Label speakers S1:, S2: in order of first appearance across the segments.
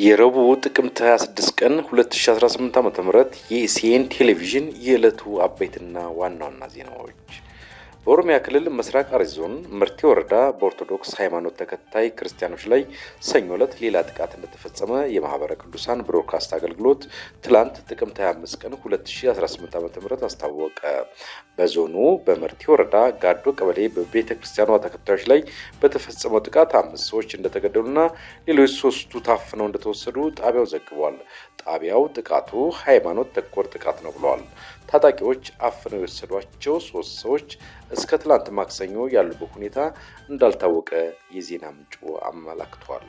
S1: የረቡዕ ጥቅምት 26 ቀን 2018 ዓ.ም የኢሲኤን ቴሌቪዥን የዕለቱ አበይትና ዋና ዜናዎች። በኦሮሚያ ክልል ምስራቅ አርሲ ዞን መርቲ ወረዳ በኦርቶዶክስ ሃይማኖት ተከታይ ክርስቲያኖች ላይ ሰኞ ዕለት ሌላ ጥቃት እንደተፈጸመ የማህበረ ቅዱሳን ብሮድካስት አገልግሎት ትላንት ጥቅምት 25 ቀን 2018 ዓ.ም አስታወቀ። በዞኑ በመርቲ ወረዳ ጋዶ ቀበሌ በቤተ ክርስቲያኗ ተከታዮች ላይ በተፈጸመው ጥቃት 5 ሰዎች እንደተገደሉና ሌሎች 3 ታፍነው እንደተወሰዱ ጣቢያው ዘግቧል። ጣቢያው ጥቃቱ ሃይማኖት ተኮር ጥቃት ነው ብለዋል። ታጣቂዎች አፍነው የወሰዷቸው 3 ሰዎች እስከ ትላንት ማክሰኞ ያሉበት ሁኔታ እንዳልታወቀ የዜና ምንጩ አመላክቷል።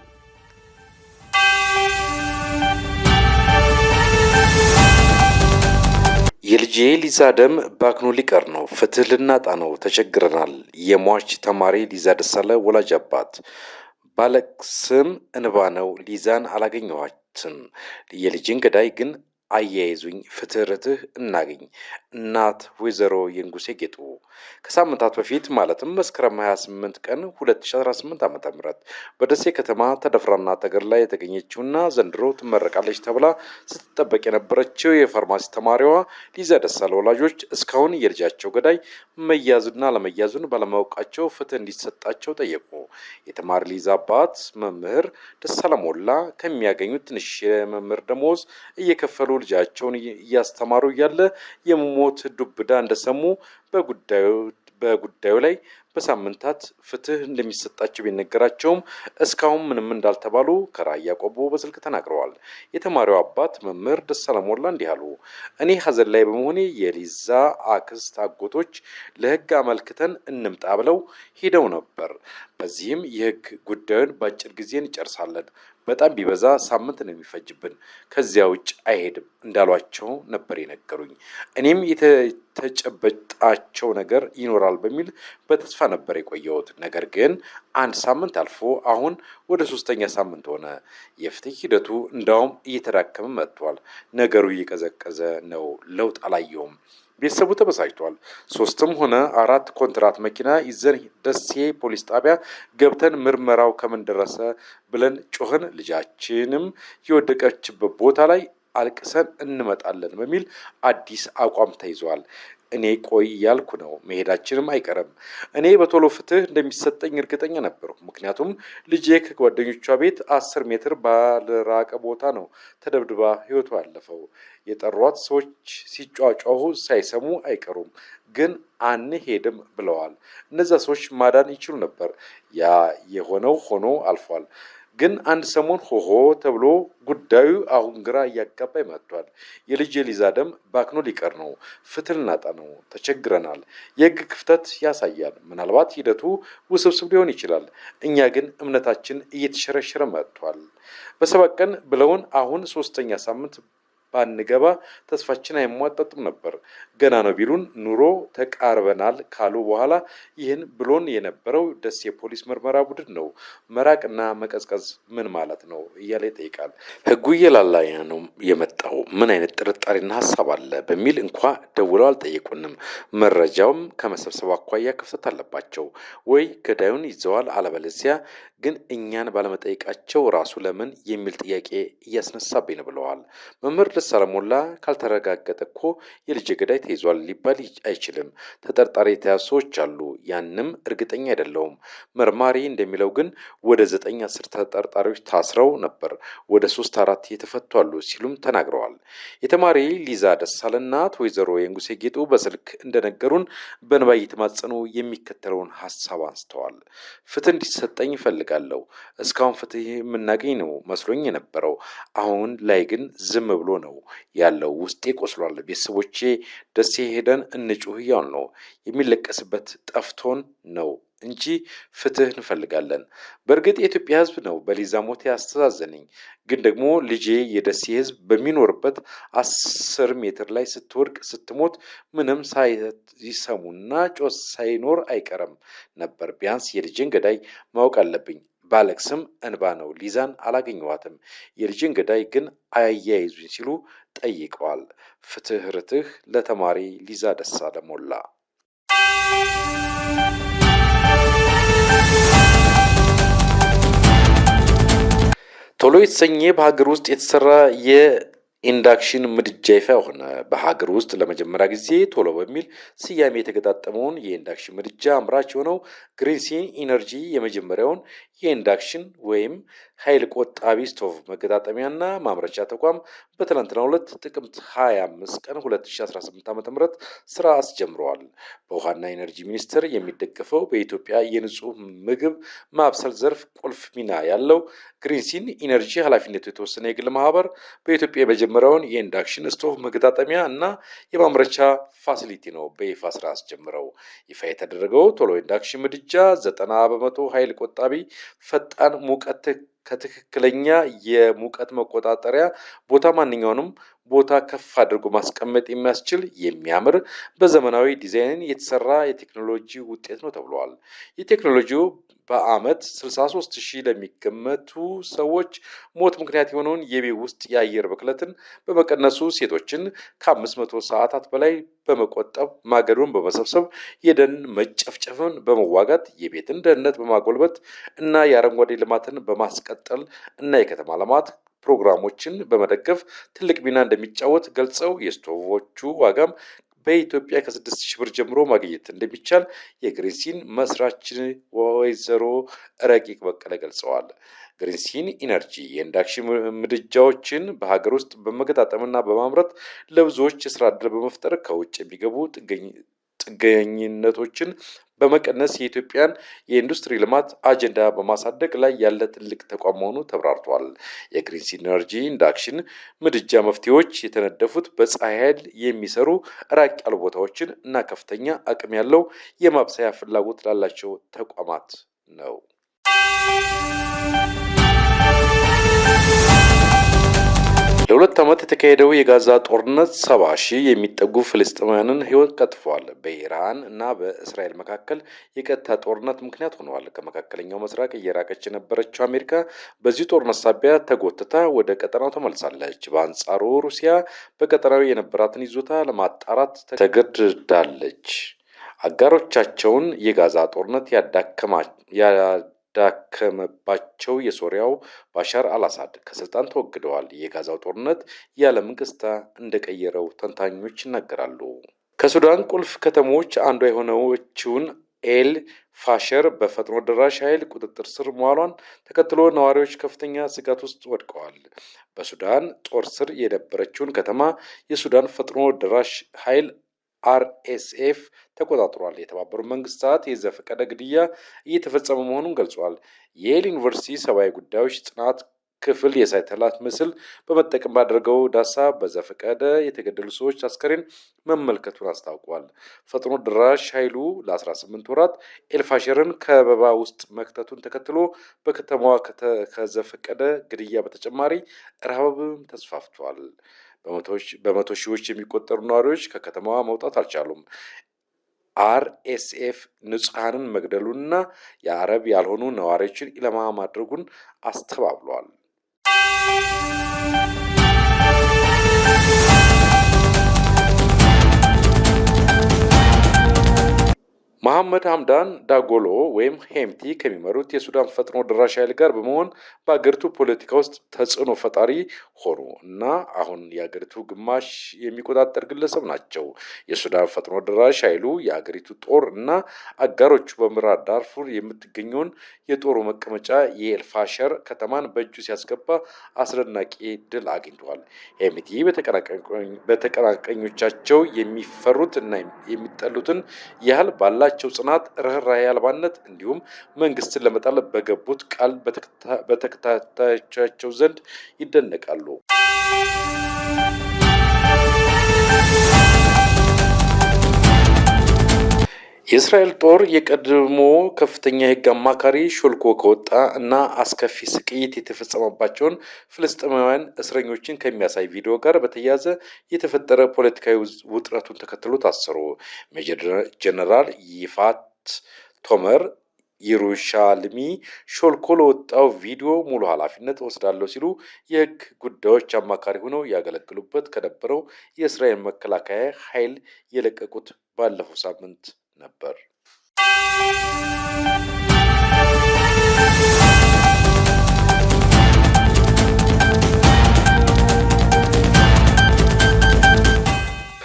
S1: የልጄ ሊዛ ደም ባክኖ ሊቀር ነው፣ ፍትህ ልናጣ ነው፣ ተቸግረናል። የሟች ተማሪ ሊዛ ደሳለ ወላጅ አባት ባለቅስም እንባ ነው፣ ሊዛን አላገኘኋትም። የልጅን ገዳይ ግን አያይዙኝ፣ ፍትህ እናገኝ። እናት ወይዘሮ የንጉሴ ጌጡ ከሳምንታት በፊት ማለትም መስከረም 28 ቀን 2018 ዓ.ም በደሴ ከተማ ተደፍራና ተገድላ የተገኘችውና ዘንድሮ ትመረቃለች ተብላ ስትጠበቅ የነበረችው የፋርማሲ ተማሪዋ ሊዛ ደሳለ ወላጆች እስካሁን የልጃቸው ገዳይ መያዙና ለመያዙን ባለማወቃቸው ፍትህ እንዲሰጣቸው ጠየቁ። የተማሪ ሊዛ አባት መምህር ደሳለ ሞላ ከሚያገኙት ትንሽ የመምህር ደሞዝ እየከፈሉ ልጃቸውን እያስተማሩ እያለ የሞት ዱብዳ እንደሰሙ በጉዳዩ ላይ በሳምንታት ፍትህ እንደሚሰጣቸው ቢነገራቸውም እስካሁን ምንም እንዳልተባሉ ከራያ ቆቦ በስልክ ተናግረዋል። የተማሪው አባት መምህር ደሳለ ሞላ እንዲህ አሉ። እኔ ሀዘን ላይ በመሆኔ የሊዛ አክስት አጎቶች ለህግ አመልክተን እንምጣ ብለው ሄደው ነበር። በዚህም የህግ ጉዳዩን በአጭር ጊዜ እንጨርሳለን፣ በጣም ቢበዛ ሳምንት ነው የሚፈጅብን፣ ከዚያ ውጭ አይሄድም እንዳሏቸው ነበር የነገሩኝ። እኔም የተጨበጣቸው ነገር ይኖራል በሚል በተስፋ ነበር የቆየሁት። ነገር ግን 1 ሳምንት አልፎ አሁን ወደ 3ኛ ሳምንት ሆነ። የፍትህ ሂደቱ እንዳውም እየተዳከመ መጥቷል። ነገሩ እየቀዘቀዘ ነው። ለውጥ አላየውም። ቤተሰቡ ተበሳጭቷል። 3ም ሆነ 4 ኮንትራት መኪና ይዘን ደሴ ፖሊስ ጣቢያ ገብተን ምርመራው ከምን ደረሰ ብለን ጮህን። ልጃችንም የወደቀችበት ቦታ ላይ አልቅሰን እንመጣለን በሚል አዲስ አቋም ተይዟል። እኔ ቆይ ያልኩ ነው፣ መሄዳችንም አይቀርም። እኔ በቶሎ ፍትህ እንደሚሰጠኝ እርግጠኛ ነበርኩ። ምክንያቱም ልጄ ከጓደኞቿ ቤት 10 ሜትር ባልራቀ ቦታ ነው ተደብድባ ህይወቷ ያለፈው። የጠሯት ሰዎች ሲጫጫሁ ሳይሰሙ አይቀሩም፣ ግን አንሄድም ብለዋል። እነዛ ሰዎች ማዳን ይችሉ ነበር። ያ የሆነው ሆኖ አልፏል። ግን አንድ ሰሞን ሆሆ ተብሎ ጉዳዩ አሁን ግራ እያጋባ መጥቷል። የልጄ ሊዛ ደም ባክኖ ሊቀር ነው፣ ፍትህ ልናጣ ነው፣ ተቸግረናል። የህግ ክፍተት ያሳያል። ምናልባት ሂደቱ ውስብስብ ሊሆን ይችላል። እኛ ግን እምነታችን እየተሸረሸረ መጥቷል። በ7 ቀን ብለውን አሁን 3ኛ ሳምንት ባንገባ ተስፋችን አይሟጠጥም ነበር። ገና ነው ቢሉን ኑሮ ተቃርበናል ካሉ በኋላ ይህን ብሎን የነበረው ደሴ የፖሊስ ምርመራ ቡድን ነው። መራቅና መቀዝቀዝ ምን ማለት ነው እያለ ይጠይቃል። ህጉ እየላላ ነው የመጣው። ምን አይነት ጥርጣሬና ሀሳብ አለ በሚል እንኳ ደውለው አልጠየቁንም። መረጃውም ከመሰብሰብ አኳያ ክፍተት አለባቸው ወይ ገዳዩን ይዘዋል፣ አለበለዚያ ግን እኛን ባለመጠየቃቸው ራሱ ለምን የሚል ጥያቄ እያስነሳብኝ ነው ብለዋል። መምህር ደሳለ ሞላ ካልተረጋገጠ እኮ የልጅ ገዳይ ተይዟል ሊባል አይችልም። ተጠርጣሪ የተያዙ ሰዎች አሉ፣ ያንም እርግጠኛ አይደለሁም። መርማሪ እንደሚለው ግን ወደ 9-10 ተጠርጣሪዎች ታስረው ነበር፣ ወደ 3-4 የተፈቱ አሉ ሲሉም ተናግረዋል። የተማሪ ሊዛ ደሳለ እናት ወይዘሮ የንጉሴ ጌጡ በስልክ እንደነገሩን በእንባ እየተማጸኑ የሚከተለውን ሀሳብ አንስተዋል። ፍትህ እንዲሰጠኝ ይፈልጋል። እስካሁን ፍትህ የምናገኝ ነው መስሎኝ የነበረው። አሁን ላይ ግን ዝም ብሎ ነው ያለው። ውስጤ ቆስሏል። ቤተሰቦቼ ደሴ ሄደን እንጩህ እያልን ነው። የሚለቀስበት ጠፍቶን ነው እንጂ ፍትህ እንፈልጋለን። በእርግጥ የኢትዮጵያ ሕዝብ ነው በሊዛ ሞት ያስተዛዘነኝ። ግን ደግሞ ልጄ የደሴ ሕዝብ በሚኖርበት 10 ሜትር ላይ ስትወድቅ ስትሞት ምንም ሳይሰሙና ጮስ ሳይኖር አይቀርም ነበር። ቢያንስ የልጄን ገዳይ ማወቅ አለብኝ። ባለቅስም እንባ ነው፣ ሊዛን አላገኘኋትም። የልጄን ገዳይ ግን አያይዙኝ ሲሉ ጠይቀዋል። ፍትህ ርትህ ለተማሪ ሊዛ ደሳለ ሞላ። ቶሎ የተሰኘ በሀገር ውስጥ የተሰራ የኢንዳክሽን ምድጃ ይፋ ሆነ። በሀገር ውስጥ ለመጀመሪያ ጊዜ ቶሎ በሚል ስያሜ የተገጣጠመውን የኢንዳክሽን ምድጃ አምራች የሆነው ግሪንሲን ኢነርጂ የመጀመሪያውን የኢንዳክሽን ወይም ኃይል ቆጣቢ ስቶቭ መገጣጠሚያና ማምረቻ ተቋም በትናንትናው ዕለት ጥቅምት 25 ቀን 2018 ዓ.ም ስራ አስጀምረዋል። በውሃና ኢነርጂ ሚኒስቴር የሚደገፈው በኢትዮጵያ የንጹህ ምግብ ማብሰል ዘርፍ ቁልፍ ሚና ያለው ግሪንሲን ኢነርጂ ኃላፊነቱ የተወሰነ የግል ማህበር በኢትዮጵያ የመጀመሪያውን የኢንዳክሽን ስቶቭ መገጣጠሚያ እና የማምረቻ ፋሲሊቲ ነው በይፋ ስራ አስጀምረው። ይፋ የተደረገው ቶሎ ኢንዳክሽን ምድጃ 90% ኃይል ቆጣቢ፣ ፈጣን ሙቀት ከትክክለኛ የሙቀት መቆጣጠሪያ ቦታ ማንኛውንም ቦታ ከፍ አድርጎ ማስቀመጥ የሚያስችል የሚያምር በዘመናዊ ዲዛይን የተሰራ የቴክኖሎጂ ውጤት ነው ተብሏል። የቴክኖሎጂው በአመት 63,000 ለሚገመቱ ሰዎች ሞት ምክንያት የሆነውን የቤት ውስጥ የአየር ብክለትን በመቀነሱ ሴቶችን ከ500 ሰዓታት በላይ በመቆጠብ ማገዶን በመሰብሰብ የደን መጨፍጨፍን በመዋጋት የቤትን ደህንነት በማጎልበት እና የአረንጓዴ ልማትን በማስቀጠል እና የከተማ ልማት ፕሮግራሞችን በመደገፍ ትልቅ ሚና እንደሚጫወት ገልጸው የስቶቮቹ ዋጋም በኢትዮጵያ ከ6,000 ብር ጀምሮ ማግኘት እንደሚቻል የግሪንሲን መስራች ወይዘሮ ረቂቅ በቀለ ገልጸዋል። ግሪንሲን ኢነርጂ የኢንዳክሽን ምድጃዎችን በሀገር ውስጥ በመገጣጠምና በማምረት ለብዙዎች የስራ ዕድል በመፍጠር ከውጭ የሚገቡ ጥገኝነቶችን በመቀነስ የኢትዮጵያን የኢንዱስትሪ ልማት አጀንዳ በማሳደግ ላይ ያለ ትልቅ ተቋም መሆኑ ተብራርቷል። የግሪንሲን ኢነርጂ ኢንዳክሽን ምድጃ መፍትሄዎች የተነደፉት በፀሐይ ኃይል የሚሰሩ ራቅ ያሉ ቦታዎችን እና ከፍተኛ አቅም ያለው የማብሰያ ፍላጎት ላላቸው ተቋማት ነው። ለ2 ዓመት የተካሄደው የጋዛ ጦርነት 70,000 የሚጠጉ ፍልስጤማውያንን ሕይወት ቀጥፏል። በኢራን እና በእስራኤል መካከል የቀጥታ ጦርነት ምክንያት ሆነዋል። ከመካከለኛው ምስራቅ እየራቀች የነበረችው አሜሪካ በዚህ ጦርነት ሳቢያ ተጎትታ ወደ ቀጠናው ተመልሳለች። በአንጻሩ ሩሲያ በቀጠናው የነበራትን ይዞታ ለማጣራት ተገድዳለች። አጋሮቻቸውን የጋዛ ጦርነት ያዳከመባቸው የሶሪያው ባሻር አልአሳድ ከስልጣን ተወግደዋል። የጋዛው ጦርነት የዓለምን ገጽታ እንደቀየረው ተንታኞች ይናገራሉ። ከሱዳን ቁልፍ ከተሞች አንዷ የሆነችውን ኤል ፋሸር በፈጥኖ ደራሽ ኃይል ቁጥጥር ስር መዋሏን ተከትሎ ነዋሪዎች ከፍተኛ ስጋት ውስጥ ወድቀዋል። በሱዳን ጦር ስር የነበረችውን ከተማ የሱዳን ፈጥኖ ደራሽ ኃይል RSF ተቆጣጥሯል። የተባበሩት መንግስታት የዘፈቀደ ግድያ እየተፈጸመ መሆኑን ገልጿል። የየል ዩኒቨርሲቲ ሰብአዊ ጉዳዮች ጥናት ክፍል የሳተላይት ምስል በመጠቀም ባደረገው ዳሳ በዘፈቀደ የተገደሉ ሰዎች አስከሬን መመልከቱን አስታውቋል። ፈጥኖ ድራሽ ኃይሉ ለ18 ወራት ኤልፋሸርን ከበባ ውስጥ መክተቱን ተከትሎ በከተማዋ ከዘፈቀደ ግድያ በተጨማሪ ረሃብም ተስፋፍቷል። በመቶ ሺዎች የሚቆጠሩ ነዋሪዎች ከከተማዋ መውጣት አልቻሉም። RSF ንጹሐንን መግደሉንና የአረብ ያልሆኑ ነዋሪዎችን ኢላማ ማድረጉን አስተባብሏል። መሐመድ ሐምዳን ዳጎሎ ወይም ሄምቲ ከሚመሩት የሱዳን ፈጥኖ ደራሽ ኃይል ጋር በመሆን በአገሪቱ ፖለቲካ ውስጥ ተጽዕኖ ፈጣሪ ሆኑ እና አሁን የአገሪቱ ግማሽ የሚቆጣጠር ግለሰብ ናቸው። የሱዳን ፈጥኖ ደራሽ ኃይሉ የአገሪቱ ጦር እና አጋሮቹ በምዕራብ ዳርፉር የምትገኘውን የጦሩ መቀመጫ የኤልፋሸር ከተማን በእጁ ሲያስገባ አስደናቂ ድል አግኝተዋል። ሄምቲ በተቀናቃኞቻቸው የሚፈሩት እና የሚጠሉትን ያህል ባላቸው ጽናት፣ ርህራሄ አልባነት እንዲሁም መንግስትን ለመጣል በገቡት ቃል በተከታታዮቻቸው ዘንድ ይደነቃሉ። የእስራኤል ጦር የቀድሞ ከፍተኛ የህግ አማካሪ ሾልኮ ከወጣ እና አስከፊ ስቅይት የተፈጸመባቸውን ፍልስጤማውያን እስረኞችን ከሚያሳይ ቪዲዮ ጋር በተያያዘ የተፈጠረ ፖለቲካዊ ውጥረቱን ተከትሎ ታሰሩ። ሜጀር ጀነራል ይፋት ቶመር ኢየሩሻልሚ ሾልኮ ለወጣው ቪዲዮ ሙሉ ኃላፊነት ወስዳለሁ ሲሉ የህግ ጉዳዮች አማካሪ ሆነው ያገለግሉበት ከነበረው የእስራኤል መከላከያ ኃይል የለቀቁት ባለፈው ሳምንት ነበር።